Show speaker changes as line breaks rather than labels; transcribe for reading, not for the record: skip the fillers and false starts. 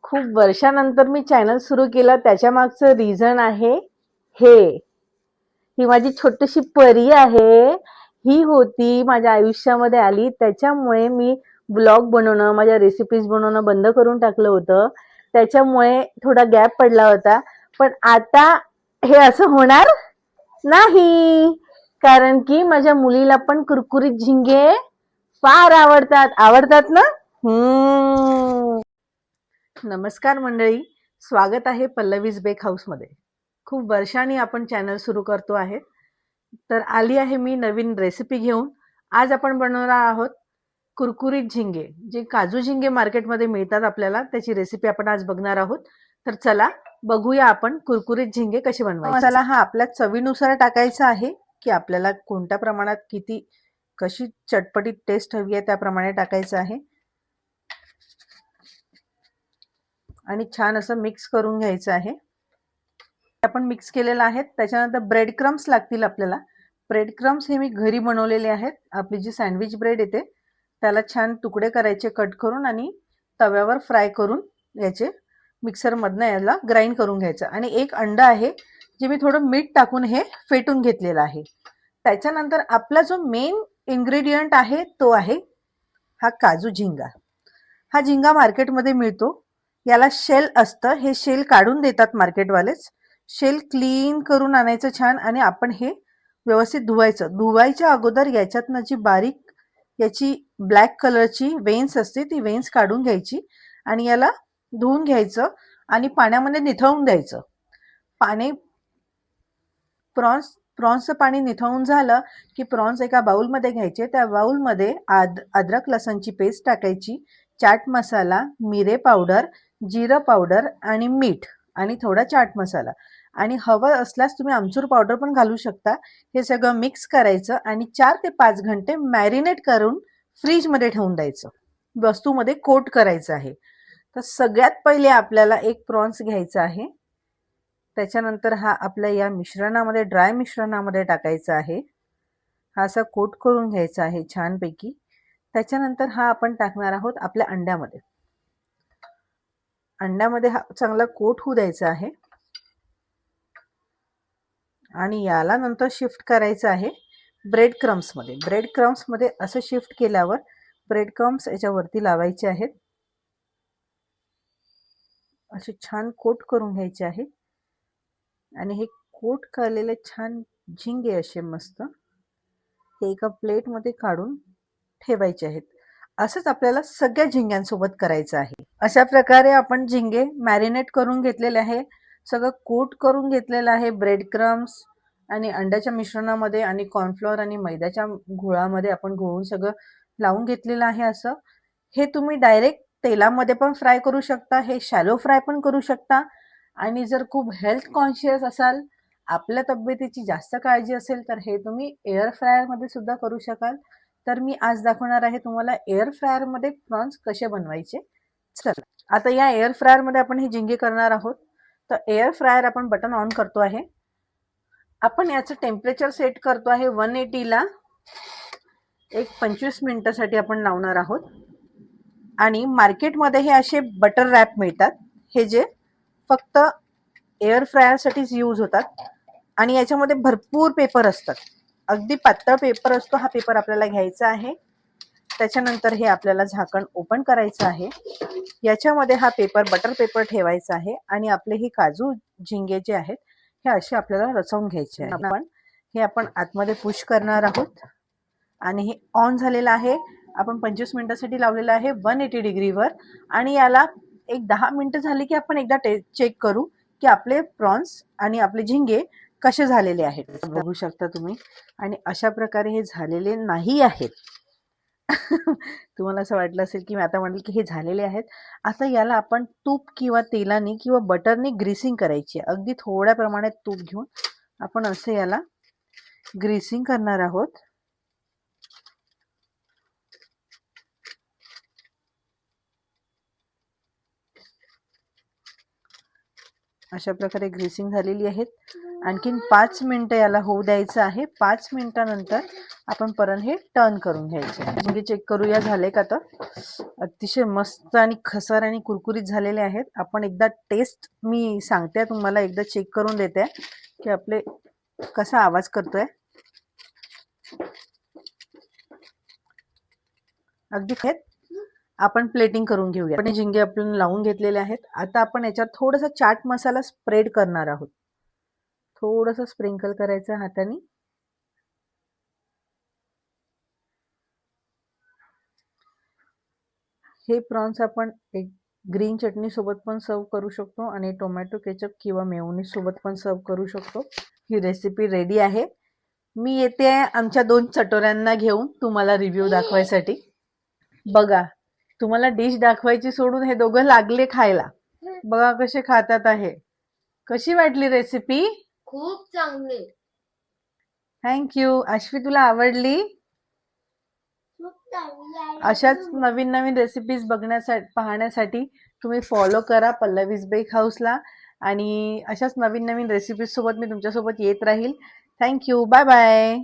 खूप वर्षानंतर मी चॅनल सुरू केलं, त्याच्या मागचं रिझन आहे हे. ही माझी छोटीशी परी आहे. ही होती माझ्या आयुष्यामध्ये आली, त्याच्यामुळे मी ब्लॉग बनवणं, माझ्या रेसिपीज बनवणं बंद करून टाकलं होतं. त्याच्यामुळे थोडा गॅप पडला होता. पण आता हे असं होणार नाही, कारण की माझ्या मुलीला पण कुरकुरीत झिंगे फार आवडतात. आवडतात ना? नमस्कार मंडळी, स्वागत आहे पल्लवीज बेक हाऊसमध्ये. खूप वर्षांनी आपण चॅनल सुरू करतो आहे, तर आली आहे मी नवीन रेसिपी घेऊन. आज आपण बनवणार आहोत कुरकुरीत झिंगे. जे काजू झिंगे मार्केटमध्ये मिळतात आपल्याला, त्याची रेसिपी आपण आज बघणार आहोत. तर चला बघूया आपण कुरकुरीत झिंगे कसे बनवायचे. मसाला हा आपल्या चवीनुसार टाकायचा आहे, की आपल्याला कोणत्या प्रमाणात किती कशी चटपटीत टेस्ट हवी आहे त्याप्रमाणे टाकायचं आहे. आणि छान असं मिक्स करून घ्यायचं आहे. आपण मिक्स केलेलं आहे. त्याच्यानंतर ब्रेड क्रम्स लागतील आपल्याला. ब्रेड क्रम्स हे मी घरी बनवलेले आहेत. आपली जी सँडविच ब्रेड येते त्याला छान तुकडे करायचे कट करून आणि तव्यावर फ्राय करून याचे मिक्सरमधनं याला ग्राइंड करून घ्यायचं. आणि एक अंड आहे जे मी थोडं मीठ टाकून हे फेटून घेतलेलं आहे. त्याच्यानंतर आपला जो मेन इन्ग्रेडियंट आहे तो आहे हा काजू झिंगा. हा झिंगा मार्केटमध्ये मिळतो. याला शेल असतं, हे शेल काढून देतात मार्केटवालेच. शेल क्लीन करून आणायचं छान आणि आपण हे व्यवस्थित धुवायचं. धुवायच्या अगोदर याच्यातनं जी बारीक याची ब्लॅक कलरची वेन्स असते ती वेन्स काढून घ्यायची आणि याला धुवून घ्यायचं आणि पाण्यामध्ये निथळून द्यायचं. प्रॉन्सचं पाणी निथळून झालं की प्रॉन्स एका बाउलमध्ये घ्यायचे. त्या बाउलमध्ये अद्रक लसणची पेस्ट टाकायची, चाट मसाला, मिरे पावडर, जिरं पावडर आणि मीठ आणि थोडा चाट मसाला आणि हवं असल्यास तुम्ही आमचूर पावडर पण घालू शकता. हे सगळं मिक्स करायचं आणि 4 ते 5 घंटे मॅरिनेट करून फ्रीजमध्ये ठेवून द्यायचं. वस्तूमध्ये कोट करायचं आहे. तर सगळ्यात पहिले आपल्याला एक प्रॉन्स घ्यायचा आहे. त्याच्यानंतर हा आपल्या या मिश्रणामध्ये ड्राय मिश्रणामध्ये टाकायचा आहे. हा असा कोट करून घ्यायचा आहे छानपैकी. त्याच्यानंतर हा आपण टाकणार आहोत आपल्या अंड्यामध्ये. अंड्यामध्ये हा चांगला कोट होऊ द्यायचा आहे आणि याला नंतर शिफ्ट करायचं आहे ब्रेड क्रम्समध्ये. ब्रेड क्रम्समध्ये असं शिफ्ट केल्यावर ब्रेड क्रम्स याच्यावरती लावायचे आहेत. असे छान कोट करून घ्यायचे आहे आणि हे कोट केलेले छान झिंगे असे मस्त हे एका प्लेटमध्ये काढून ठेवायचे आहेत. असंच आपल्याला सगळ्या झिंग्यांसोबत करायचं आहे. अशा प्रकारे आपण झिंगे मॅरिनेट करून घेतलेले आहे, सगळं कोट करून घेतलेलं आहे ब्रेड क्रम्स आणि अंड्याच्या मिश्रणामध्ये आणि कॉर्नफ्लॉवर आणि मैद्याच्या गुळामध्ये आपण घोळून सगळं लावून घेतलेलं आहे. असं हे तुम्ही डायरेक्ट तेलामध्ये पण फ्राय करू शकता, हे शॅलो फ्राय पण करू शकता आणि जर खूप हेल्थ कॉन्शियस असाल, आपल्या तब्येतीची जास्त काळजी असेल तर हे तुम्ही एअर फ्रायरमध्ये सुद्धा करू शकाल. तर मी आज दाखवणार आहे तुम्हाला एअर फ्रायरमध्ये प्रॉन्स कसे बनवायचे. चला आता या एअर फ्रायरमध्ये आपण हे झिंगे करणार आहोत. तर एअर फ्रायर आपण बटन ऑन करतो आहे. आपण याचं टेम्परेचर सेट करतो आहे 180 ला. एक 25 मिनिटासाठी आपण लावणार आहोत. आणि मार्केटमध्ये हे असे बटर रॅप मिळतात, हे जे फक्त एअर फ्रायरसाठीच यूज होतात आणि याच्यामध्ये भरपूर पेपर असतात. अगदी पातळ पेपर असतो. हा पेपर आपल्याला घ्यायचा आहे. त्याच्यानंतर हे आपल्याला झाकण ओपन करायचं आहे. याच्यामध्ये हा पेपर बटर पेपर ठेवायचा आहे आणि आपले हे काजू झिंगे जे आहेत हे असे आपल्याला रचवून घ्यायचे आहे. आपण आतमध्ये पुश करणार आहोत आणि हे ऑन झालेलं आहे. आपण 25 मिनिटासाठी लावलेलं आहे 180 डिग्रीवर आणि याला एक 10 मिनिटं झाली की आपण एकदा चेक करू की आपले प्रॉन्स आणि आपले झिंगे कसे झालेले आहेत. बघू शकता तुम्ही आणि अशा प्रकारे हे झालेले नाही आहेत. तुम्हाला असं वाटलं असेल की मी आता म्हटलं की हे झालेले आहेत. आता याला आपण तूप किंवा तेलाने किंवा बटरने ग्रीसिंग करायची आहे. अगदी थोड्या प्रमाणात तूप घेऊन आपण असं याला ग्रीसिंग करणार आहोत. अशा प्रकारे ग्रीसिंग झालेली आहेत आणखीन 5 मिनिटं याला होऊ द्यायचं आहे. 5 मिनिटानंतर आपण परत हे टर्न करून घ्यायचे. झिंगे चेक करूया झाले का. तर अतिशय मस्त आणि खसार आणि कुरकुरीत झालेले आहेत. आपण एकदा टेस्ट मी सांगते तुम्हाला, एकदा चेक करून देते की आपले कसा आवाज करतोय. अगदी आपण प्लेटिंग करून घेऊया. आपण झिंगे आपण लावून घेतलेले आहेत. आता आपण याच्यात थोडासा चाट मसाला स्प्रेड करणार आहोत. थोडंसं स्प्रिंकल करायचं हाताने. हे प्रॉन्स आपण एक ग्रीन चटणी सोबत पण सर्व करू शकतो आणि टोमॅटो केचप किंवा मेयोनीज सोबत पण सर्व करू शकतो. ही रेसिपी रेडी आहे. मी येते आमच्या 2 चटोऱ्यांना घेऊन तुम्हाला रिव्ह्यू दाखवायसाठी. बघा, तुम्हाला डिश दाखवायची सोडून हे दोघं लागले खायला. बघा कसे खातात आहे. कशी वाटली रेसिपी?
खूप चांगली.
थँक्यू. अश्वी, तुला आवडली? अशाच नवीन नवीन रेसिपीज पाहण्यासाठी तुम्ही फॉलो करा पल्लवीज बेक हाऊसला. आणि अशाच नवीन नवीन रेसिपीज सोबत मी तुमच्यासोबत येत राहील. थँक्यू. Bye bye.